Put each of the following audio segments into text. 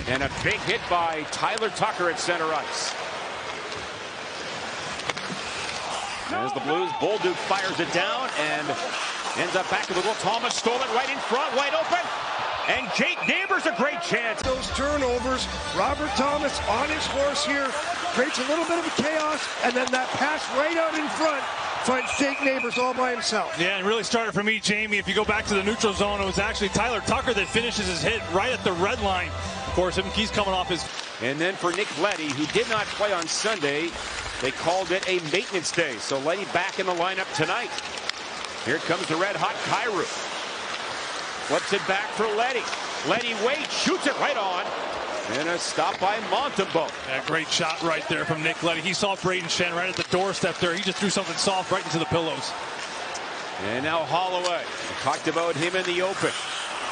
And a big hit by Tyler Tucker at center ice. As the Blues, Bolduc fires it down and ends up back to the goal. Thomas stole it right in front, wide open. And Jake Neighbors a great chance. Those turnovers, Robert Thomas on his horse here, creates a little bit of a chaos, and then that pass right out in front finds Jake Neighbors all by himself. Yeah, and really started for me, Jamie. If you go back to the neutral zone, it was actually Tyler Tucker that finishes his hit right at the red line. Of course, he's coming off his... And then for Nick Leddy, who did not play on Sunday, they called it a maintenance day. So Leddy back in the lineup tonight. Here comes the red-hot Kyrou. Flips it back for Leddy. Leddy waits, shoots it right on. And a stop by Montembeault. Yeah, great shot right there from Nick Leddy. He saw Braden Shen right at the doorstep there. He just threw something soft right into the pillows. And now Holloway. We talked about him in the open.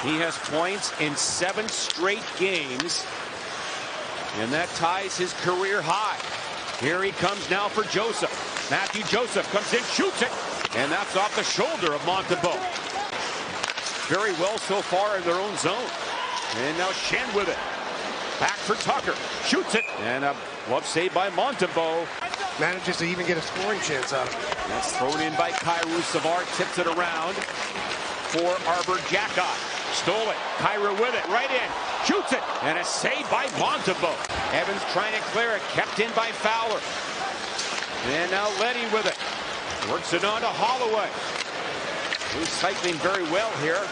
He has points in 7 straight games. And that ties his career high. Here he comes now for Joseph. Matthew Joseph comes in, shoots it. And that's off the shoulder of Montembeault. Very well so far in their own zone. And now Shen with it. Back for Tucker. Shoots it. And a glove save by Montembeault. Manages to even get a scoring chance out of it. That's thrown in by Kyrou. Savard tips it around for Arbor Jacot. Stole it. Kyrou with it. Right in. Shoots it. And a save by Montembeault. Evans trying to clear it. Kept in by Fowler. And now Leddy with it. Works it on to Holloway. Recycling very well here.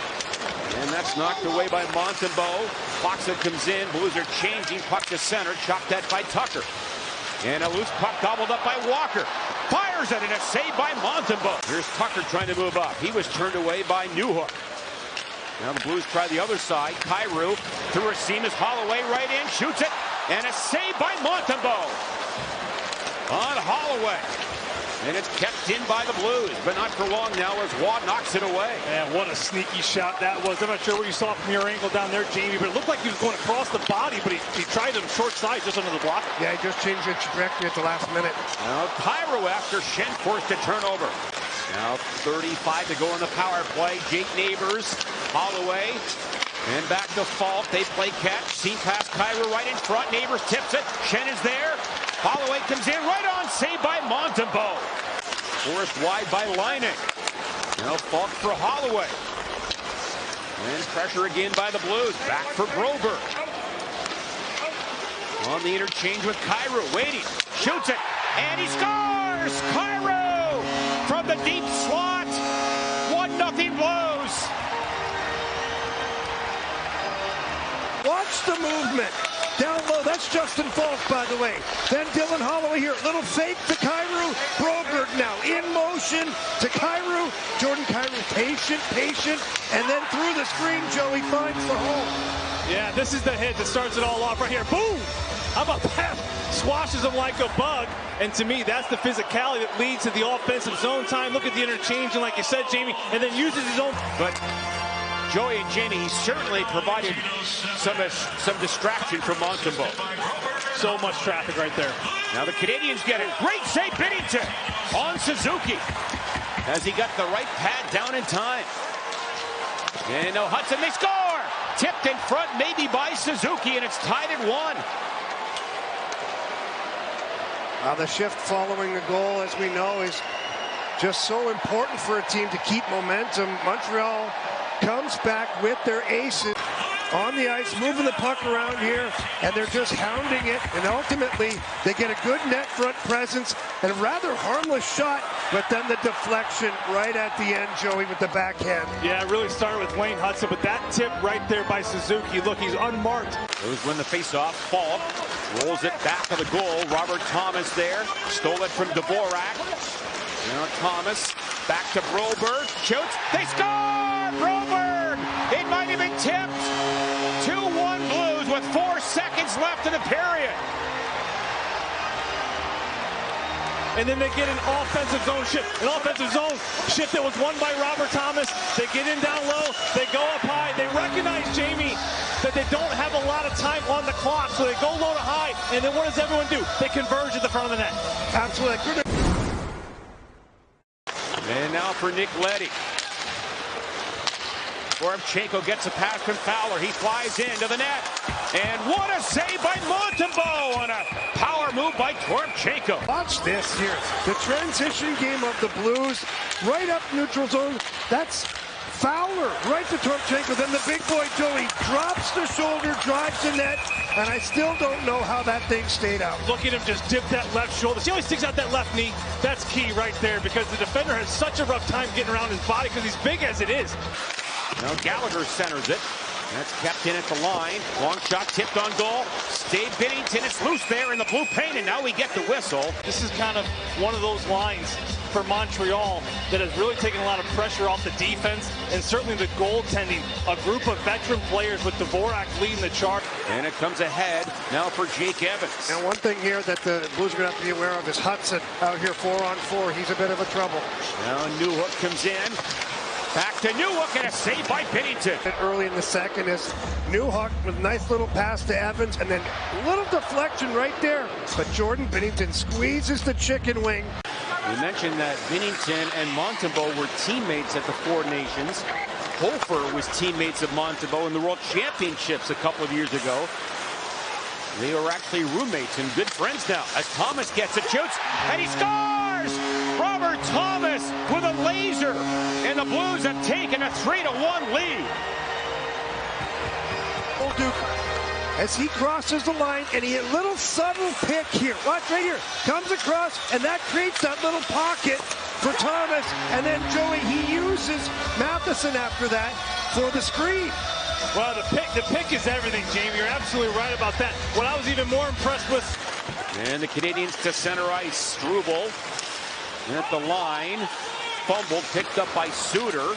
And that's knocked away by Montembeault. Foxa comes in. Blues are changing. Puck to center. Chopped at by Tucker. And a loose puck gobbled up by Walker. Fires it and a save by Montembeault. Here's Tucker trying to move up. He was turned away by Newhook. Now the Blues try the other side. Kyrou through a seam is Holloway right in. Shoots it. And a save by Montembeault. On Holloway. And it's kept in by the Blues, but not for long now as Watt knocks it away. Man, what a sneaky shot that was. I'm not sure what you saw from your angle down there, Jamie, but it looked like he was going across the body, but he tried it on short side just under the block. Yeah, he just changed the trajectory at the last minute. Now Kyrou after Shen forced a turnover. Now 35 to go on the power play. Jake Neighbors, Holloway, and back to Falk. They play catch. Seam pass Kyrou right in front. Neighbors tips it. Shen is there. Holloway comes in right on, saved by Montembeault. Forced wide by Leining. Now Falk for Holloway. And pressure again by the Blues. Back for Broberg. On the interchange with Kyrou. Waiting. Shoots it. And he scores! Kyrou from the deep slot. 1-0 Blues. Watch the movement. Down low, that's Justin Falk, by the way. Then Dylan Holloway here. Little fake to Kyrou. Broberg now in motion to Kyrou. Jordan Kyrou patient. And then through the screen, Joey finds the hole. Yeah, this is the hit that starts it all off right here. Boom! How about that? Swashes him like a bug. And to me, that's the physicality that leads to the offensive zone time. Look at the interchange, and like you said, Jamie, and then uses his own... But Joey and Jamie, he certainly provided some distraction from Montembeault. So much traffic right there. Now the Canadians get it. Great save, Binnington on Suzuki as he got the right pad down in time. And now Hudson, they score! Tipped in front maybe by Suzuki, and it's tied at 1. The shift following the goal, as we know, is just so important for a team to keep momentum. Montreal comes back with their aces on the ice, moving the puck around here, and they're just hounding it, and ultimately they get a good net front presence and a rather harmless shot, but then the deflection right at the end, Joey, with the backhand. Yeah, it really started with Wayne Hudson, but that tip right there by Suzuki, look, he's unmarked. Those win the faceoff. Falk rolls it back to the goal. Robert Thomas there, stole it from Dvorak. Now Thomas back to Broberg, shoots, they score! Broberg! It might have been tipped. 2-1 Blues with 4 seconds left in the period. And then they get an offensive zone shift. An offensive zone shift that was won by Robert Thomas. They get in down low. They go up high. They recognize, Jamie, that they don't have a lot of time on the clock. So they go low to high. And then what does everyone do? They converge at the front of the net. Absolutely. And now for Nick Leddy. Torchenko gets a pass from Fowler. He flies into the net. And what a save by Montembeault on a power move by Torchenko. Watch this here. The transition game of the Blues, right up neutral zone. That's Fowler right to Torchenko. Then the big boy Joey drops the shoulder, drives the net, and I still don't know how that thing stayed out. Look at him just dip that left shoulder. See how he sticks out that left knee? That's key right there because the defender has such a rough time getting around his body because he's big as it is. Now Gallagher centers it. That's kept in at the line. Long shot tipped on goal. Stave Binnington. It's loose there in the blue paint, and now we get the whistle. This is kind of one of those lines for Montreal that has really taken a lot of pressure off the defense and certainly the goaltending. A group of veteran players with Dvorak leading the charge. And it comes ahead now for Jake Evans. Now one thing here that the Blues are going to have to be aware of is Hudson out here 4-on-4. He's a bit of a trouble. Now Newhook comes in. Back to Newhook and a save by Binnington. Early in the second is Newhook with a nice little pass to Evans and then a little deflection right there. But Jordan Binnington squeezes the chicken wing. We mentioned that Binnington and Montembeault were teammates at the Four Nations. Hofer was teammates of Montembeault in the World Championships a couple of years ago. They were actually roommates and good friends now. As Thomas gets it, shoots, and he scores! Robert Thomas with a laser, and the Blues have taken a 3-1 lead. Bolduc as he crosses the line, and he a little subtle pick here. Watch right here, comes across, and that creates that little pocket for Thomas, and then Joey, he uses Matheson after that for the screen. Well, the pick is everything, Jamie. You're absolutely right about that. What I was even more impressed with. And the Canadians to center ice. Struble at the line. Fumbled, picked up by Suter.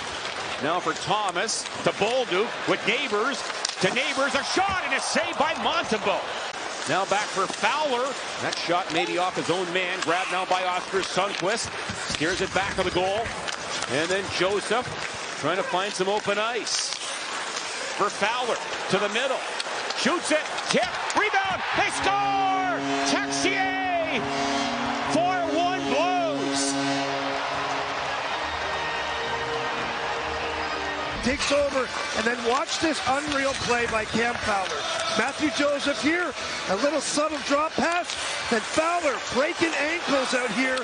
Now for Thomas to Bolduc with Neighbors. To Neighbors, a shot and a save by Montembeault. Now back for Fowler. That shot maybe off his own man. Grabbed now by Oscar Sundqvist. Steers it back to the goal. And then Joseph trying to find some open ice. For Fowler to the middle. Shoots it. Tip. Rebound. They score! Texier! 4-1 Blues. Takes over, and then watch this unreal play by Cam Fowler. Matthew Joseph here, a little subtle drop pass, then Fowler breaking ankles out here,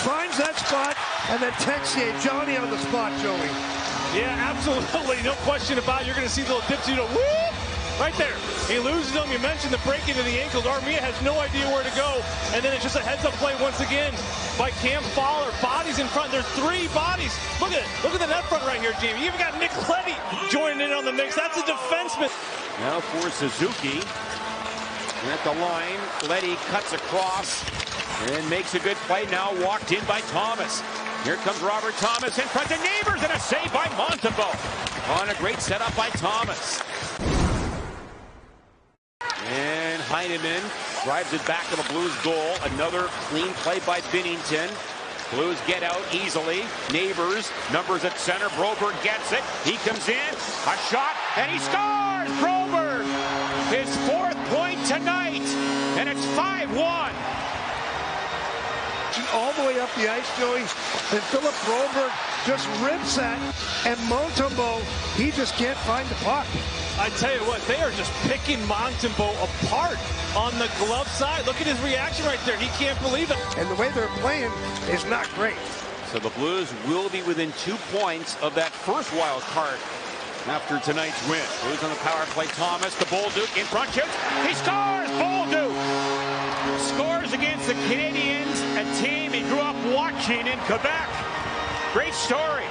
finds that spot, and then Texier, Johnny on the spot, Joey. Yeah, absolutely, no question about it. You're going to see the little dips, you know, whoop, right there. He loses them. You mentioned the break into the ankles. Armia has no idea where to go, and then it's just a heads-up play once again by Cam Fowler. Bodies in front. There's three bodies. Look at it. Look at the net front right here, Jamie. You even got Nick Leddy joining in on the mix. That's a defenseman. Now for Suzuki. At the line, Leddy cuts across and makes a good play. Now walked in by Thomas. Here comes Robert Thomas in front of Neighbors and a save by Montembeault. On a great setup by Thomas. And Heineman drives it back to the Blues goal. Another clean play by Binnington. Blues get out easily. Neighbors, numbers at center. Broberg gets it. He comes in. A shot, and he scores! Broberg! His fourth point tonight, and it's 5-1. All the way up the ice, Joey, and Philip Broberg just rips that, and Montembeault, he just can't find the puck. I tell you what, they are just picking Montembeault apart on the glove side. Look at his reaction right there. He can't believe it. And the way they're playing is not great. So the Blues will be within 2 points of that first wild card after tonight's win. Blues on the power play. Thomas to Bolduc in front, shoots. He scores! Bolduc scores against the Canadiens, a team he grew up watching in Quebec. Great story.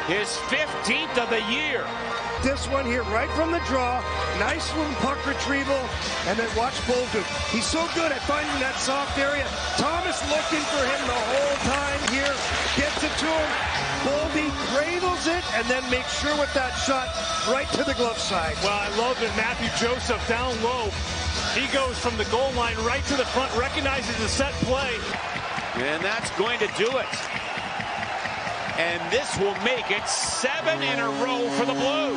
His 15th of the year. This one here, right from the draw, nice little puck retrieval, and then watch Bolduc. He's so good at finding that soft area. Thomas looking for him the whole time here, gets it to him. Boldy cradles it, and then makes sure with that shot right to the glove side. Well, I love it. Matthew Joseph down low. He goes from the goal line right to the front, recognizes the set play. And that's going to do it. And this will make it 7 in a row for the Blues.